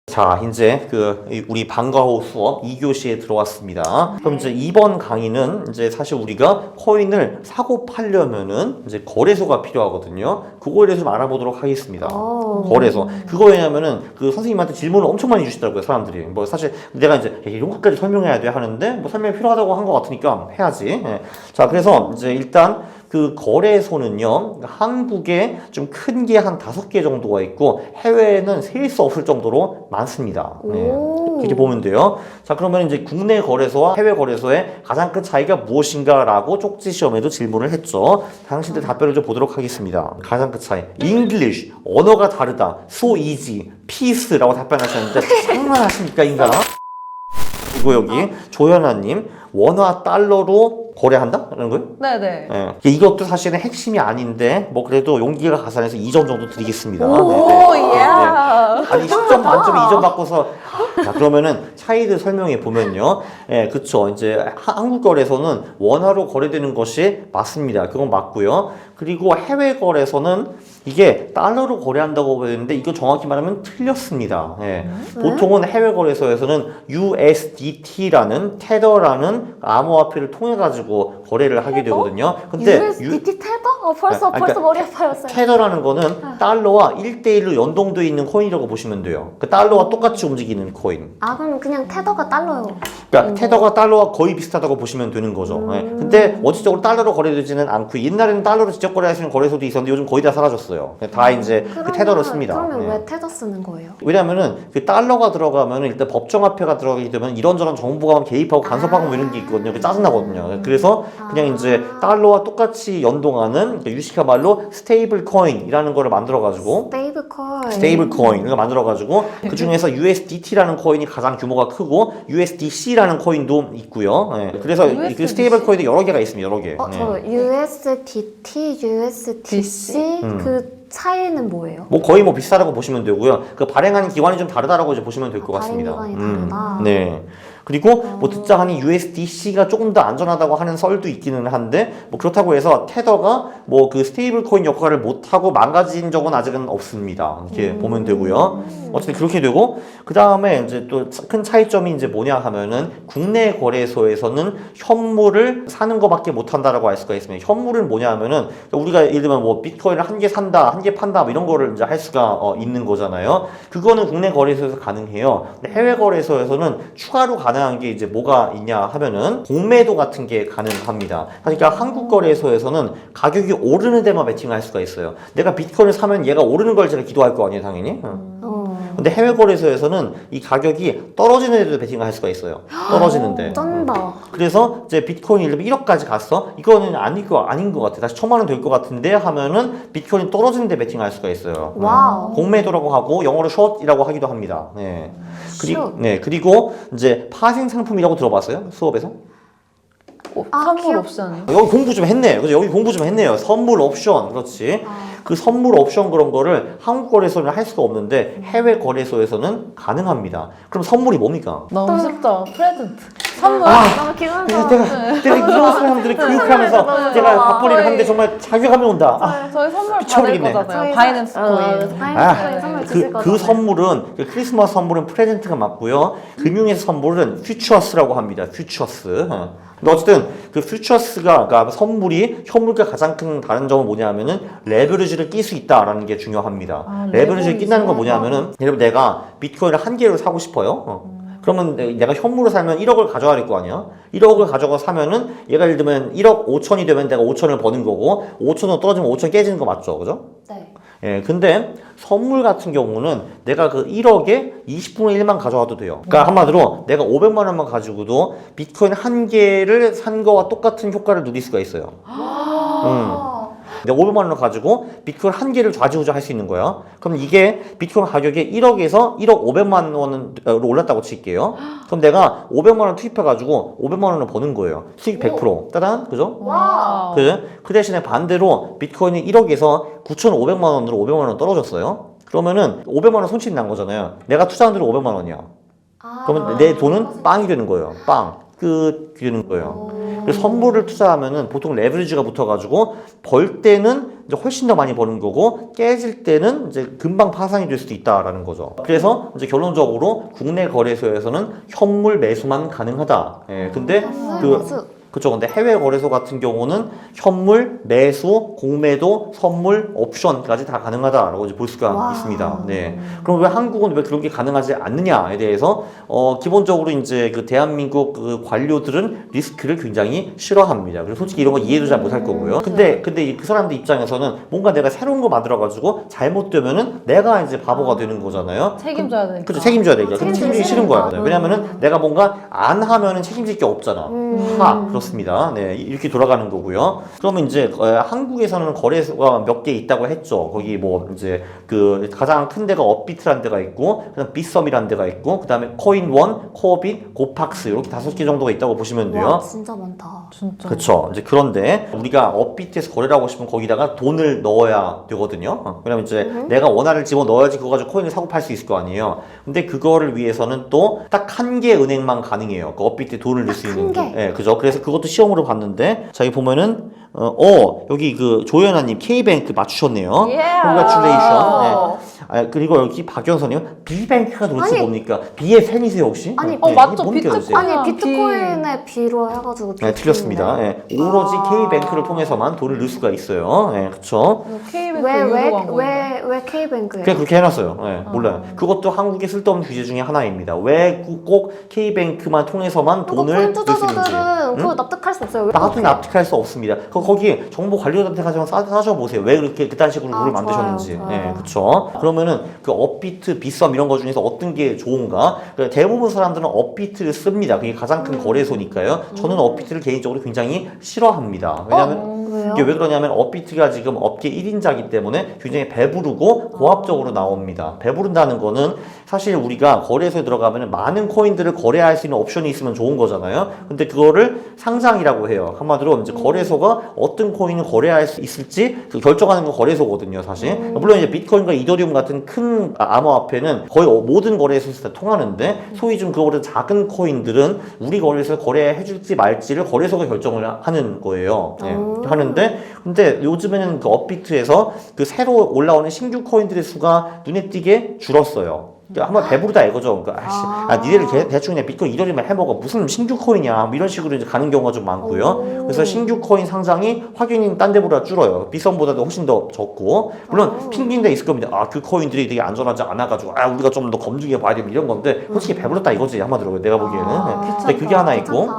자, 이제 우리 방과 후 수업 2교시에 들어왔습니다. 그럼 이제 이번 강의는 이제 사실 우리가 코인을 사고 팔려면은 이제 거래소가 필요하거든요. 그거에 대해서 좀 알아보도록 하겠습니다. 거래소. 그거 왜냐면은 선생님한테 질문을 엄청 많이 주시더라고요, 사람들이. 뭐 사실 내가 이제 이런 것까지 설명해야 돼 하는데 뭐 설명이 필요하다고 한 것 같으니까 해야지. 예. 자, 그래서 이제 일단 거래소는요, 한국에 좀 큰 게 한 5개 정도가 있고, 해외에는 셀 수 없을 정도로 많습니다. 네. 그렇게 보면 돼요. 자, 그러면 이제 국내 거래소와 해외 거래소의 가장 큰 차이가 무엇인가 라고 쪽지 시험에도 질문을 했죠. 당신들 답변을 좀 보도록 하겠습니다. 가장 큰 차이. English, 언어가 다르다. So easy, peace라고 답변하셨는데, 장난하십니까, 인간? 그리고 여기 조현아님, 원화 달러로 거래한다? 라는 거예요? 네네. 예. 이것도 사실은 핵심이 아닌데 뭐 그래도 용기가 가산해서 2점 정도 드리겠습니다. 오, 네. 예. 아니 10점 만점에 2점 바꿔서 자, 그러면은 차이를 설명해 보면요. 예, 그쵸. 이제 한국 거래소는 원화로 거래되는 것이 맞습니다. 그건 맞고요. 그리고 해외 거래소는 이게 달러로 거래한다고 보였는데 이거 정확히 말하면 틀렸습니다. 예. 보통은 해외 거래소에서는 USDT라는 테더라는 암호화폐를 통해 가지고 거래를 하게 되거든요. 근데 USDT 테더? 벌써 그러니까 머리 아파요. 테더라는 거는 달러와 1대1로 연동되어 있는 코인이라고 보시면 돼요. 그 달러와 똑같이 움직이는 코인. 아, 그럼 그냥 테더가 달러요. 그러니까 테더가 달러와 거의 비슷하다고 보시면 되는 거죠. 예. 근데 원칙적으로 달러로 거래되지는 않고 옛날에는 달러로 직접 거래하시는 거래소도 있었는데 요즘 거의 다 사라졌어요. 다 이제 그 테더를 씁니다. 그러면 예. 왜 테더 쓰는 거예요? 왜냐면은 그 달러가 들어가면은 일단 법정화폐가 들어가게 되면 이런저런 정보가 개입하고 간섭하고 뭐 이런 게 있거든요. 짜증나거든요. 그래서 그냥 이제 달러와 똑같이 연동하는 유식화 말로 스테이블 코인이라는 거를 만들어가지고 스테이블 코인 이걸 만들어가지고 그 중에서 USDT라는 코인이 가장 규모가 크고 USDC라는 코인도 있고요. 예. 그래서 그 스테이블 코인도 여러 개가 있습니다. 여러 개. 저 USDT, USDC 그 차이는 뭐예요? 뭐 거의 뭐 비슷하다고 보시면 되고요. 그 발행하는 기관이 좀 다르다라고 이제 보시면 될 것 같습니다. 발행 기관이 다르다. 네. 그리고 뭐 듣자 하니 USDC가 조금 더 안전하다고 하는 썰도 있기는 한데 뭐 그렇다고 해서 테더가 뭐 그 스테이블 코인 역할을 못 하고 망가진 적은 아직은 없습니다. 이렇게 보면 되고요. 어쨌든 그렇게 되고 그 다음에 이제 또 큰 차이점이 이제 뭐냐 하면은 국내 거래소에서는 현물을 사는 것밖에 못 한다라고 할 수가 있습니다. 현물은 뭐냐 하면은 우리가 예를 들면 뭐 비트코인을 한 개 산다, 한 개 판다 뭐 이런 거를 이제 할 수가 있는 거잖아요. 그거는 국내 거래소에서 가능해요. 근데 해외 거래소에서는 추가로 가능한 게 이제 뭐가 있냐 하면은 공매도 같은 게 가능합니다. 그러니까 한국 거래소에서는 가격이 오르는 데만 매칭할 수가 있어요. 내가 비트코인을 사면 얘가 오르는 걸 제가 기도할 거 아니에요, 당연히. 근데 해외 거래소에서는 이 가격이 떨어지는 데도 베팅할 수가 있어요. 떨어지는데. 쩐다. 그래서 이제 비트코인이 1억까지 갔어. 이거는 아닌 것 같아. 다시 1000만 원 될 것 같은데 하면은 비트코인이 떨어지는 데 베팅할 수가 있어요. 와우. 공매도라고 하고 영어로 숏이라고 하기도 합니다. 네. 그리고 이제 파생 상품이라고 들어봤어요? 수업에서? 선물 옵션. 여기 공부 좀 했네요. 그죠? 여기 공부 좀 했네요. 선물 옵션. 그렇지. 그 선물 옵션 그런 거를 한국 거래소는 할 수가 없는데 해외 거래소에서는 가능합니다. 그럼 선물이 뭡니까? 너무 쉽죠? 프레젠트. 선물. 너무 기분좋아. 내가 이런 사람들을 교육하면서 내가 밥벌이를 하는데 정말 자괴감이 온다. 저희 선물 받을 미쳐버리겠네. 거잖아요. 바이낸스 코인. 바이낸스 선물 주실 거잖아요. 그 선물은 크리스마스 선물은 프레젠트가 맞고요. 금융에서 선물은 퓨처스라고 합니다. 퓨처스. 근데 어쨌든 그 퓨처스가 그러니까 선물이 현물과 가장 큰 다른 점은 뭐냐면은 레버리지를 낄 수 있다라는 게 중요합니다. 레버리지를 낀다는 건 뭐냐면은 예를 들면 내가 비트코인을 한 개를 사고 싶어요. 그러면 내가 현물을 사면 1억을 가져야 될 거 아니야? 1억을 가져가 사면은 얘가 예를 들면 1억 5천이 되면 내가 5천을 버는 거고 5천원 떨어지면 5천 깨지는 거 맞죠? 그죠? 네. 예, 근데 선물 같은 경우는 내가 그 1억에 20분의 1만 가져와도 돼요. 그러니까 한마디로 내가 500만 원만 가지고도 비트코인 한 개를 산 거와 똑같은 효과를 누릴 수가 있어요. 내가 500만 원을 가지고 비트코인 한 개를 좌지우지 할 수 있는 거야. 그럼 이게 비트코인 가격이 1억에서 1억 500만 원으로 올랐다고 칠게요. 그럼 내가 500만 원 투입해가지고 500만 원을 버는 거예요. 수익 100%. 따단, 그죠? 와우. 그죠? 그 대신에 반대로 비트코인이 1억에서 9,500만 원으로 500만 원 떨어졌어요. 그러면은 500만 원 손실이 난 거잖아요. 내가 투자한 대로 500만 원이야. 그러면 내 돈은 빵이 되는 거예요. 빵. 되는 거예요. 그래서 선물을 투자하면은 보통 레버리지가 붙어가지고 벌 때는 이제 훨씬 더 많이 버는 거고 깨질 때는 이제 금방 파산이 될 수도 있다라는 거죠. 그래서 이제 결론적으로 국내 거래소에서는 현물 매수만 가능하다. 예, 근데 매수. 그쵸. 근데 해외 거래소 같은 경우는 현물, 매수, 공매도, 선물, 옵션까지 다 가능하다라고 이제 볼 수가 와. 있습니다. 네. 그럼 왜 한국은 왜 그런 게 가능하지 않느냐에 대해서 기본적으로 이제 그 대한민국 그 관료들은 리스크를 굉장히 싫어합니다. 그래서 솔직히 이런 거 이해도 잘 못할 거고요. 근데 그 사람들 입장에서는 뭔가 내가 새로운 거 만들어가지고 잘못되면은 내가 이제 바보가 되는 거잖아요. 책임져야 되니까. 그렇죠. 책임져야 되니까. 그럼 책임지기 책임지기 싫은 거야. 싫으니까. 왜냐면은 내가 뭔가 안 하면은 책임질 게 없잖아. 그렇습니다. 네, 이렇게 돌아가는 거고요. 그러면 이제 한국에서는 거래소가 몇 개 있다고 했죠. 거기 뭐 이제 그 가장 큰 데가 업비트라는 데가 있고, 그다음 빗썸이라는 데가 있고, 그다음에 코인원, 코어빗, 고팍스 이렇게 5개 정도가 있다고 보시면 돼요. 와, 진짜 많다. 진짜. 그렇죠. 이제 그런데 우리가 업비트에서 거래를 하고 싶으면 거기다가 돈을 넣어야 되거든요. 왜냐면 이제 내가 원화를 집어 넣어야지 그거 가지고 코인을 사고 팔 수 있을 거 아니에요. 근데 그거를 위해서는 또 딱 한 개 은행만 가능해요. 그 업비트에 돈을 넣을 수 있는 게. 예, 그죠. 그래서 그것도 시험으로 봤는데 자, 여기 보면은 여기 그 조연아님 K뱅크 맞추셨네요. Congratulation. 네. 그리고 여기 박영선님 B뱅크가 도대체 아니. 뭡니까? B의 팬이세요 혹시? 아니, 네, 맞죠. 이게 뭔지 비트코인. 아세요? 아니, 비트코인에 비로 해가지고. 네, 틀렸습니다. 네, 오로지 K뱅크를 통해서만 돈을 넣을 수가 있어요. 네, 그쵸. K뱅크 유로 광고. 왜 K뱅크예요? 그냥 그렇게 해놨어요. 네, 몰라요. 그것도 한국의 쓸데없는 규제 중에 하나입니다. 왜 꼭 K뱅크만 통해서만 그거 돈을 코인 넣을 수 있는지. 투자자들은 그거 납득할 수 없어요. 왜 나도 그렇게? 납득할 수 없습니다. 거기 정보 관료한테 가서 따져보세요. 왜 그렇게 그딴 식으로 룰을 만드셨는지. 좋아요. 네, 그쵸. 그러면은 그 업비트, 빗썸 이런 거 중에서 어떤 게 좋은가? 그러니까 대부분 사람들은 업비트를 씁니다. 그게 가장 큰 거래소니까요. 저는 업비트를 개인적으로 굉장히 싫어합니다. 왜냐면 왜요? 이게 왜 그러냐면 업비트가 지금 업계 1인자이기 때문에 굉장히 배부르고 고압적으로 나옵니다. 배부른다는 거는 사실 우리가 거래소에 들어가면 많은 코인들을 거래할 수 있는 옵션이 있으면 좋은 거잖아요. 근데 그거를 상장이라고 해요. 한마디로 이제 거래소가 어떤 코인을 거래할 수 있을지 그 결정하는 건 거래소거든요, 사실. 물론 이제 비트코인과 이더리움 같은 큰 암호화폐는 거의 모든 거래소에서 다 통하는데 소위 좀 그거보다 작은 코인들은 우리 거래소에 거래해줄지 말지를 거래소가 결정을 하는 거예요. 네. 하는데 근데 요즘에는 그 업비트에서 그 새로 올라오는 신규 코인들의 수가 눈에 띄게 줄었어요. 그러니까 한번 배부르다 이거죠. 그러니까 니네들 대충 그냥 비트코인 이더리움만 해먹어. 무슨 신규 코인이야. 뭐 이런 식으로 이제 가는 경우가 좀 많고요. 그래서 신규 코인 상장이 확연히 딴 데보다 줄어요. 빗썸보다도 훨씬 더 적고. 물론 핑계인 데 있을 겁니다. 그 코인들이 되게 안전하지 않아가지고 우리가 좀 더 검증해 봐야 돼. 이런 건데 솔직히 배부르다 이거지. 한마디로 내가 보기에는. 근데 그게 하나 있고.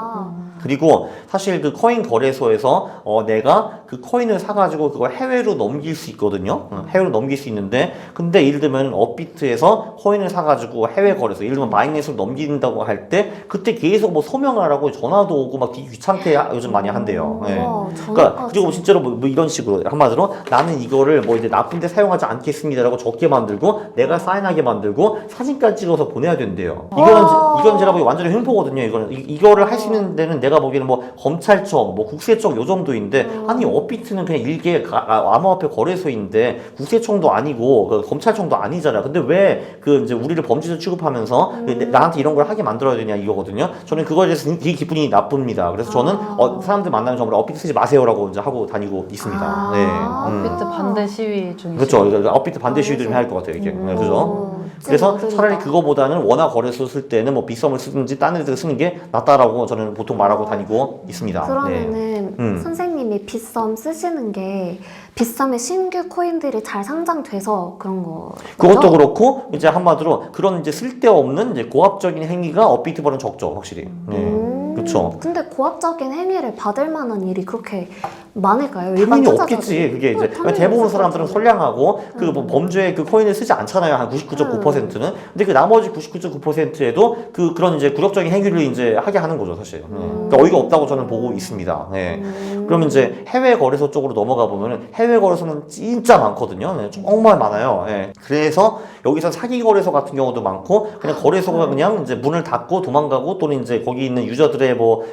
그리고 사실 그 코인 거래소에서 내가 그 코인을 사가지고 그걸 해외로 넘길 수 있거든요. 해외로 넘길 수 있는데 근데 예를 들면 업비트에서 코인을 사가지고 해외 거래소 예를 들면 마이넷으로 넘긴다고 할 때 그때 계속 뭐 소명하라고 전화도 오고 막 되게 귀찮게 요즘 많이 한대요. 네. 그러니까 그리고 진짜로 뭐 이런 식으로 한마디로 나는 이거를 뭐 이제 나쁜데 사용하지 않겠습니다라고 적게 만들고 내가 사인하게 만들고 사진까지 찍어서 보내야 된대요. 이건 제가 보기 완전히 횡포거든요. 이거를 할 수 있는 데는 내가 보기에는 뭐 검찰청, 뭐 국세청 요 정도인데 아니 업비트는 그냥 일개 암호화폐 거래소인데 국세청도 아니고 그 검찰청도 아니잖아. 근데 왜 그 이제 우리를 범죄자 취급하면서 나한테 이런 걸 하게 만들어야 되냐 이거거든요. 저는 그거에 대해서 되게 기분이 나쁩니다. 그래서 저는 사람들 만나면 전부 업비트 쓰지 마세요라고 이제 하고 다니고 있습니다. 네. 업비트 반대 시위 중이시죠. 그렇죠. 그러니까 업비트 반대 시위도 좀 해야 할 것 같아요. 이게. 네, 그죠? 그래서 차라리 그거보다는 원화 거래소 쓸 때는 뭐 빗썸을 쓰든지 딴 애들 쓰는 게 낫다라고 저는 보통 말하고 다니고 있습니다. 그러면은 선생님이 빗썸 쓰시는 게 빗썸의 신규 코인들이 잘 상장돼서 그런 거. 그것도 그렇고 이제 한마디로 그런 이제 쓸데없는 이제 고압적인 행위가 업비트보다는 적죠, 확실히. 네. 그렇죠. 근데 고압적인 행위를 받을 만한 일이 그렇게 많을까요? 당연히 일반 없겠지. 그게 이제 당연히 대부분 없을 사람들은 거지. 선량하고 그 뭐 범죄에 그 코인을 쓰지 않잖아요. 한 99.9%는. 근데 그 나머지 99.9%에도 그런 이제 굴욕적인 행위를 이제 하게 하는 거죠, 사실. 그러니까 어이가 없다고 저는 보고 있습니다. 네. 그러면 이제 해외 거래소 쪽으로 넘어가 보면은 해외 거래소는 진짜 많거든요. 네, 정말 많아요. 네. 그래서 여기서 사기 거래소 같은 경우도 많고 그냥 거래소가 그냥 이제 문을 닫고 도망가고 또는 이제 거기 있는 유저들의 뭐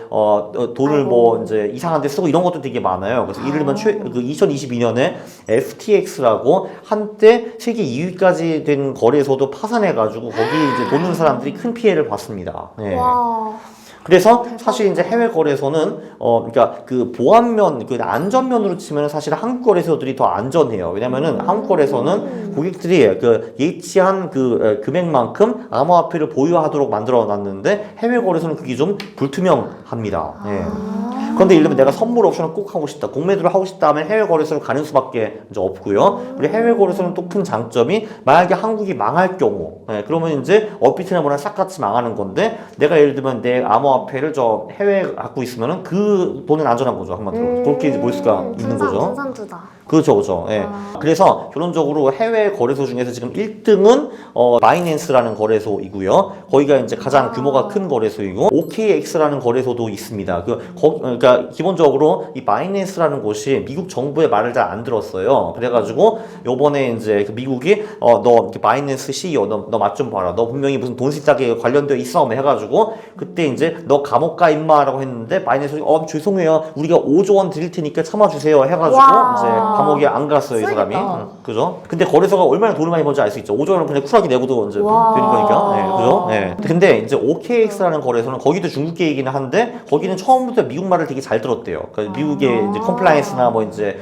돈을 뭐 이제 이상한 데 쓰고 이런 것도 되게 많아요. 그래서 예를 들면 그 2022년에 FTX라고 한때 세계 2위까지 된 거래소도 파산해가지고 거기 이제 도는 사람들이 큰 피해를 봤습니다. 네. 와. 그래서 사실 이제 해외 거래소는 그러니까 그 보안면, 그 안전면으로 치면 사실 한국 거래소들이 더 안전해요. 왜냐면은 한국 거래소는 고객들이 그 예치한 그 금액만큼 암호화폐를 보유하도록 만들어 놨는데 해외 거래소는 그게 좀 불투명합니다. 예. 그런데 예를 들면 내가 선물 옵션을 꼭 하고 싶다, 공매도를 하고 싶다 하면 해외 거래소를 가는 수밖에 이제 없고요. 그리고 해외 거래소는 또 큰 장점이 만약에 한국이 망할 경우, 예, 그러면 이제 업비트나 뭐나 싹같이 망하는 건데 내가 예를 들면 내 암호화폐를 저 해외에 갖고 있으면은 그 돈은 안전한 거죠, 한마디로. 그렇게 이제 볼 수가 있는 거죠. 분산 투자. 그렇죠, 그렇죠. 예. 그래서 결론적으로 해외 거래소 중에서 지금 1등은 바이낸스라는 거래소이고요. 거기가 이제 가장 규모가 큰 거래소이고 OKX라는 거래소도 있습니다. 그러니까 기본적으로 이 바이낸스라는 곳이 미국 정부의 말을 잘 안 들었어요. 그래가지고 요번에 이제 그 미국이 너 바이낸스 CEO 너 맛 좀 봐라. 너 분명히 무슨 돈 씻자게 관련되어 있어. 뭐 해가지고 그때 이제 너 감옥 가 임마라고 했는데 바이낸스 죄송해요. 우리가 5조 원 드릴 테니까 참아주세요. 해가지고 와. 이제 감옥에 안 갔어요, 이 사람이. 그죠? 근데 거래소가 얼마나 돈을 많이 번지 알 수 있죠. 5조 원을 그냥 쿨하게 내고도 이제 되는 거니까. 네, 그죠? 네. 근데 이제 OKX라는 거래소는 거기도 중국계이긴 한데 거기는 처음부터 미국 말을 되게 잘 들었대요. 그러니까 미국의 이제 컴플라이언스나 뭐 이제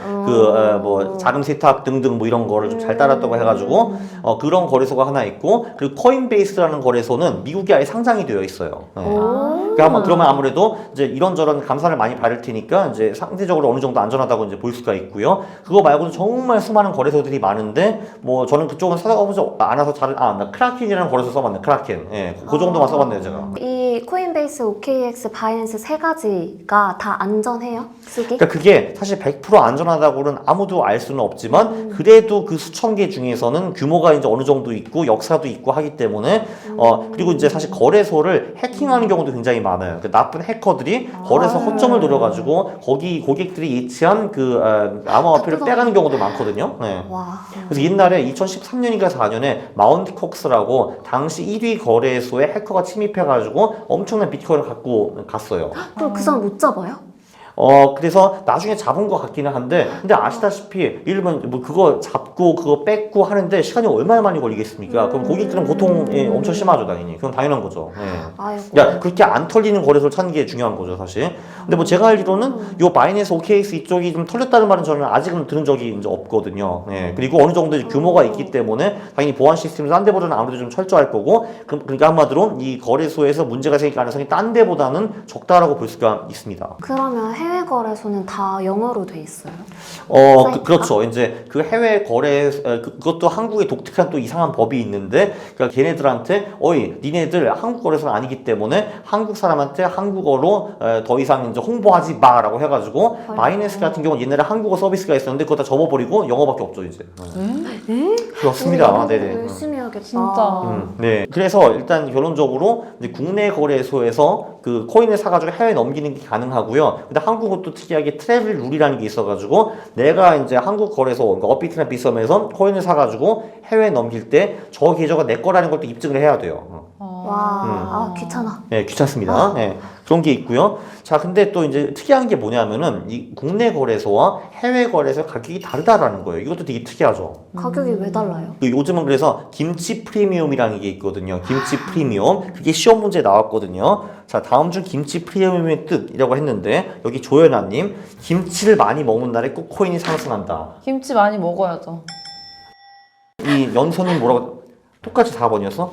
뭐 자금 세탁 등등 뭐 이런 거를 좀 잘 따랐다고 해가지고 그런 거래소가 하나 있고 그리고 코인베이스라는 거래소는 미국에 아예 상장이 되어 있어요. 네. 그러면 아무래도 이제 이런저런 감사를 많이 받을 테니까 이제 상대적으로 어느 정도 안전하다고 이제 볼 수가 있고요. 그거 말고도 정말 수많은 거래소들이 많은데 뭐 저는 그쪽은 찾아가보지 않아서 나 크라켄이라는 거래소 써봤네. 크라켄. 예, 그 정도만 써봤네요, 제가. 이 코인베이스, OKX, 바이낸스 세 가지가 다 안전해요? 쓰기? 그러니까 그게 사실 100% 안전하다고는 아무도 알 수는 없지만 그래도 그 수천 개 중에서는 규모가 이제 어느 정도 있고 역사도 있고 하기 때문에 그리고 이제 사실 거래소를 해킹하는 경우도 굉장히 많아요. 그 나쁜 해커들이 거래소 허점을 노려가지고 거기 고객들이 예치한 그 암호화폐를 빼가는 경우도 많거든요. 네. 와. 그래서 옛날에 2013년인가 4년에 마운트 콕스라고 당시 1위 거래소에 해커가 침입해가지고 엄청난 비트코인을 갖고 갔어요. 그럼 그 사람 못 잡아요? 그래서 나중에 잡은 것 같기는 한데, 근데 아시다시피, 예를 들면 뭐 그거 잡고 그거 뺏고 하는데 시간이 얼마나 많이 걸리겠습니까? 그럼 고객들은 고통이 엄청 심하죠, 당연히. 그건 당연한 거죠. 예. 아이고. 그러니까 그렇게 안 털리는 거래소를 찾는 게 중요한 거죠, 사실. 근데 뭐 제가 알기로는 요 바이낸스 OKX 이쪽이 좀 털렸다는 말은 저는 아직은 들은 적이 이제 없거든요. 예. 그리고 어느 정도 이제 규모가 있기 때문에 당연히 보안 시스템이 딴 데보다는 아무래도 좀 철저할 거고, 그러니까 한마디로 이 거래소에서 문제가 생길 가능성이 딴 데보다는 적다라고 볼 수가 있습니다. 그러면 해외 거래소는 다 영어로 돼 있어요? 그렇죠. 이제 그 해외 거래, 그것도 한국의 독특한 또 이상한 법이 있는데, 그러니까 걔네들한테, 니네들 한국 거래소가 아니기 때문에 한국 사람한테 한국어로 더 이상 이제 홍보하지 마라고 해가지고, 바이낸스 같은 경우는 옛날에 한국어 서비스가 있었는데, 그거 다 접어버리고 영어밖에 없죠, 이제. 그렇습니다. 네네. 열심히 해야겠다. 진짜. 네. 그래서 일단 결론적으로 이제 국내 거래소에서 그 코인을 사가지고 해외에 넘기는 게 가능하고요. 근데 한국은 또 특이하게 트래블 룰이라는 게 있어가지고 내가 이제 한국 거래소, 그러니까 업비트나 비썸에서 코인을 사가지고 해외에 넘길 때 저 계좌가 내 거라는 걸 또 입증을 해야 돼요. 와, 귀찮아. 네, 귀찮습니다. 네, 그런 게 있고요. 자, 근데 또 이제 특이한 게 뭐냐면은 이 국내 거래소와 해외 거래소 가격이 다르다라는 거예요. 이것도 되게 특이하죠. 가격이 왜 달라요? 요즘은 그래서 김치 프리미엄이라는 게 있거든요. 김치 프리미엄. 그게 시험 문제에 나왔거든요. 자, 다음 중 김치 프리미엄의 뜻이라고 했는데 여기 조연아님, 김치를 많이 먹는 날에 꼭 코인이 상승한다. 김치 많이 먹어야죠. 이 연서님 뭐라고 똑같이 4번이었어?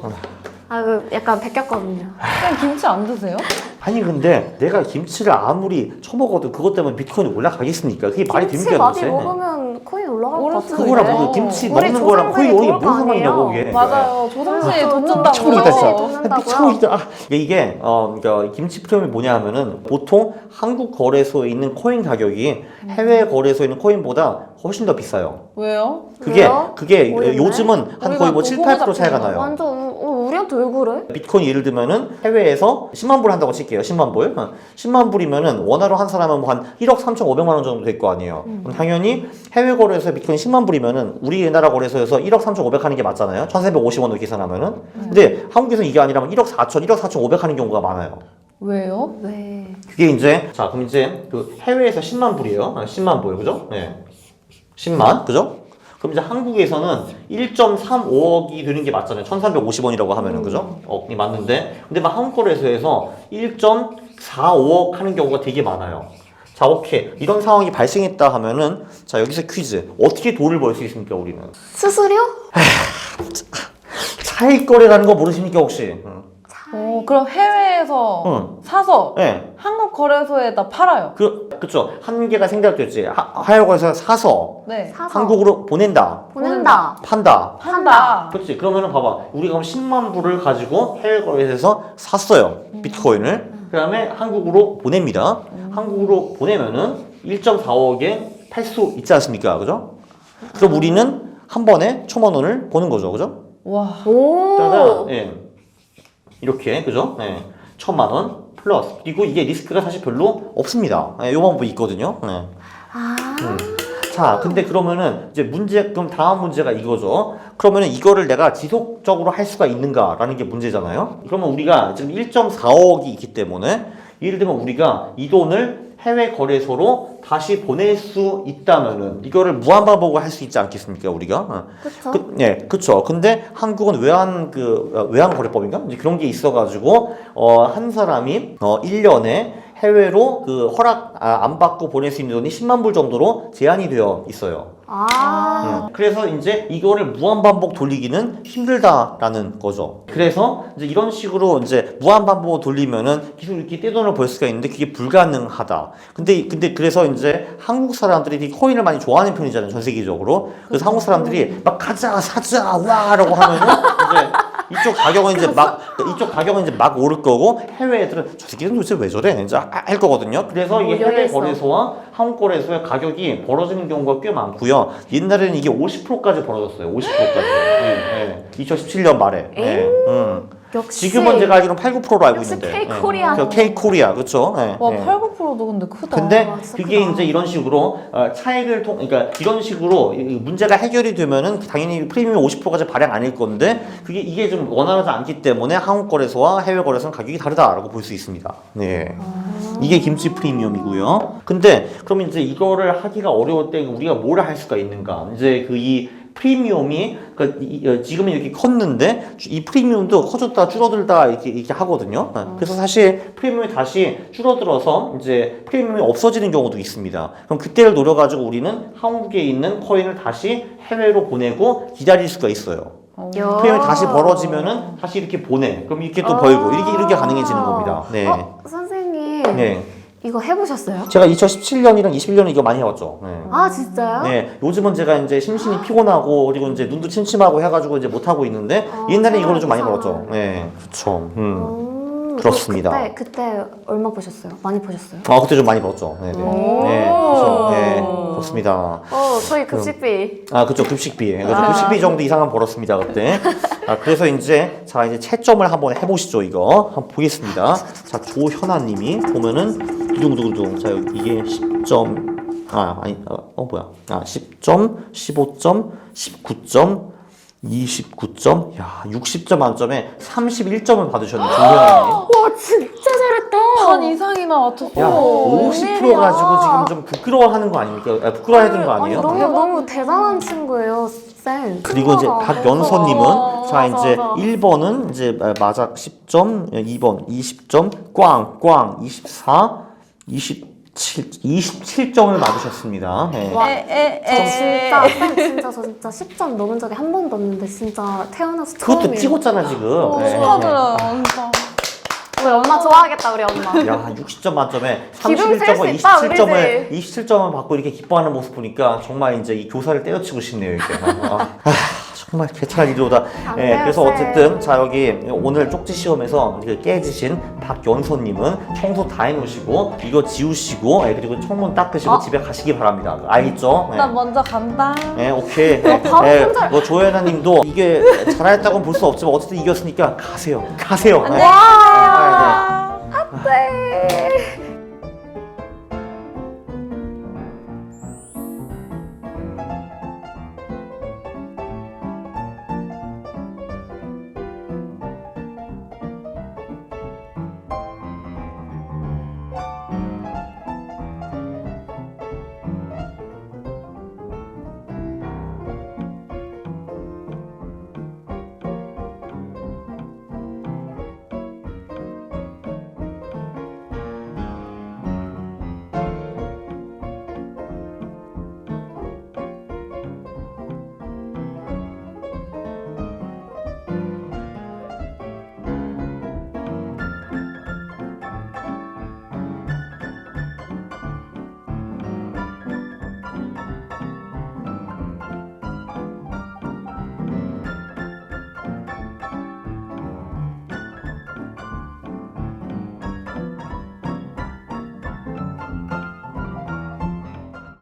약간 베꼈거든요. 그냥 김치 안 드세요? 아니 근데 내가 김치를 아무리 처먹어도 그것 때문에 비트코인이 올라가겠습니까? 그게 말이 김치 됩니까? 많이 도대체? 먹으면 코인 올라갈 것 오를 같은데. 수도 그거랑 있네. 그 김치 우리 먹는 거랑 코인 오는 게 조상들이 무슨 상관이냐고 그럴 거 이게. 맞아요. 조상시에 돋는다고요. 미쳐버리겠다 진짜. 돋는다고요? 미쳐버리겠다. 이게 그러니까 김치 프리미엄이 뭐냐면은 보통 한국 거래소에 있는 코인 가격이 해외 거래소에 있는 코인보다 훨씬 더 비싸요. 왜요? 왜요? 그게 왜 요즘은 한 거의 뭐 7, 8% 차이가 나요. 완전 우리한테 왜 그래? 비트코인 예를 들면은 해외에서 10만 불 한다고 칠게요. 10만 불. 10만 불이면은 원화로 한 사람은 뭐 한 1억 3,500만 원 정도 될 거 아니에요. 그럼 당연히 해외 거래소에 비트코인 10만 불이면은 우리나라 거래소에서 1억 3,500 하는 게 맞잖아요. 1,450원으로 계산하면은. 근데 한국에서는 이게 아니라면 1억 4천, 1억 4,500 하는 경우가 많아요. 왜요? 왜? 그게 이제 자, 그럼 이제 그 해외에서 10만 불이에요. 10만 불. 그죠? 네. 10만. 그죠? 그럼 이제 한국에서는 1.35억이 되는 게 맞잖아요. 1,350원이라고 하면은 그죠? 이게 맞는데 근데 막 한국 거래소에서 1.45억 하는 경우가 되게 많아요. 자, 오케이. 이런 상황이 발생했다 하면은 자, 여기서 퀴즈. 어떻게 돈을 벌 수 있습니까, 우리는? 수수료? 차익 거래라는 거 모르십니까, 혹시? 그럼 해외에서 응. 사서 네. 한국 거래소에다 팔아요. 그쵸. 한계가 생략됐지. 하여거에서 사서 네. 사서 한국으로 보낸다. 보낸다. 판다. 판다. 그렇지. 그러면은 봐봐. 우리가 10만 불을 가지고 해외 거래소에서 샀어요. 비트코인을. 그 다음에 한국으로 보냅니다. 한국으로 보내면은 1.45억에 팔 수 있지 않습니까? 그죠? 그럼 우리는 한 번에 1,000만 원을 버는 거죠. 그죠? 와. 오. 따라, 예. 이렇게, 그죠? 예. 1,000만 원 플러스. 그리고 이게 리스크가 사실 별로 없습니다. 예, 요 방법이 있거든요. 예. 아. 자, 근데 그러면은 이제 그럼 다음 문제가 이거죠. 그러면은 이거를 내가 지속적으로 할 수가 있는가라는 게 문제잖아요. 그러면 우리가 지금 1.45억이 있기 때문에 예를 들면 우리가 이 돈을 해외 거래소로 다시 보낼 수 있다면은 이거를 무한 반복을 할 수 있지 않겠습니까, 우리가? 그쵸. 네, 그쵸. 근데 한국은 외환 거래법인가? 이제 그런 게 있어가지고 한 사람이 1년에 해외로 안 받고 보낼 수 있는 돈이 10만 불 정도로 제한이 되어 있어요. 아. 그래서 이제 이거를 무한반복 돌리기는 힘들다라는 거죠. 그래서 이제 이런 식으로 이제 무한반복 돌리면은 계속 이렇게 떼돈을 벌 수가 있는데 그게 불가능하다. 근데 그래서 이제 한국 사람들이 되게 코인을 많이 좋아하는 편이잖아요, 전 세계적으로. 그래서 한국 사람들이 막 가자, 사자, 와라고 하면은 이제 이쪽 가격은 이제 막 오를 거고 해외 애들은 저 새끼는 도대체 왜 저래? 이제 할 거거든요. 그래서 이게 해외 거래소와 한국 거래소의 가격이 벌어지는 경우가 꽤 많고요. 옛날에는 이게 50%까지 벌어졌어요. 50%까지. 네. 2017년 말에. 네. 역시. 지금은 제가 알기로는 8, 9%로 알고 역시 있는데. K-코리아. K-코리아, 그렇죠? 네. 와, 네. 8, 9%도 근데 크다. 근데 진짜 그게 크다. 이제 이런 식으로 그러니까 이런 식으로 문제가 해결이 되면은 당연히 프리미엄 50%까지 발행 아닐 건데 이게 좀 원활하지 않기 때문에 한국 거래소와 해외 거래소는 가격이 다르다라고 볼 수 있습니다. 네. 이게 김치 프리미엄이고요. 근데 그럼 이제 이거를 하기가 어려울 때 우리가 뭘 할 수가 있는가? 이제 이 프리미엄이 지금은 이렇게 컸는데 이 프리미엄도 커졌다 줄어들다 이렇게 하거든요. 그래서 사실 프리미엄이 다시 줄어들어서 이제 프리미엄이 없어지는 경우도 있습니다. 그럼 그때를 노려가지고 우리는 한국에 있는 코인을 다시 해외로 보내고 기다릴 수가 있어요. 프리미엄이 다시 벌어지면은 다시 이렇게 보내. 그럼 이렇게 또 벌고 이렇게 가능해지는 겁니다. 네. 선생님. 네. 이거 해보셨어요? 제가 2017년이랑 21년에 이거 많이 해왔죠. 네. 아, 진짜요? 네, 요즘은 제가 이제 심신이 피곤하고 그리고 이제 눈도 침침하고 해가지고 이제 못 하고 있는데 옛날에 이걸로 좀 많이 벌었죠. 네, 그렇죠. 그렇습니다. 그때 얼마 보셨어요? 많이 보셨어요? 그때 좀 많이 벌었죠. 네, 네, 오. 네, 그렇죠. 네, 그렇습니다. 저희 급식비. 그렇죠, 급식비. 그래서 급식비 정도 이상은 벌었습니다 그때. 그래서 이제 이제 채점을 한번 해보시죠. 이거 한번 보겠습니다. 자, 조현아님이 보면은 두둥두둥. 자, 여기 이게 10점. 뭐야? 10점, 15점, 19점, 29점. 야, 60점 만점에 31점을 받으셨네, 조현아님. 와, 진짜 잘했다. 반 이상이나 맞췄어. 야, 50% 가지고 지금 좀 부끄러워하는 거 아닙니까? 부끄러워해야 되는 거 아니에요? 너무 대단한 친구예요, 쌤. 그리고 이제 신기하다. 박연서님은 자 맞아, 이제 맞아. 1번은 이제 마작 10점, 2번 20점, 꽝 24, 27점을 받으셨습니다. 네. 저 진짜 10점 넘은 적이 한 번도 없는데 진짜 태어나서 그것도 처음이에요. 찍었잖아 지금. 네. 축하드려요, 진짜. 우리 엄마 좋아하겠다, 우리 엄마. 야, 60점 만점에 기둥 셀 수 31점과 있다, 27점을 받고 이렇게 기뻐하는 모습 보니까 정말 이제 이 교사를 때려치고 싶네요, 이게. 정말 개찰 일이로다. 안 예, 돼요, 그래서 쌤. 어쨌든 자 여기 오늘 쪽지 시험에서 깨지신 박연서님은 청소 다 해놓으시고 이거 지우시고 그리고 창문 닦으시고 집에 가시기 바랍니다. 알겠죠? 나 먼저 간다. 오케이. 바로 혼자- 조연아님도 이게 잘했다고는 볼 수 없지만 어쨌든 이겼으니까 가세요. 안녕히 네. 계세요. 네.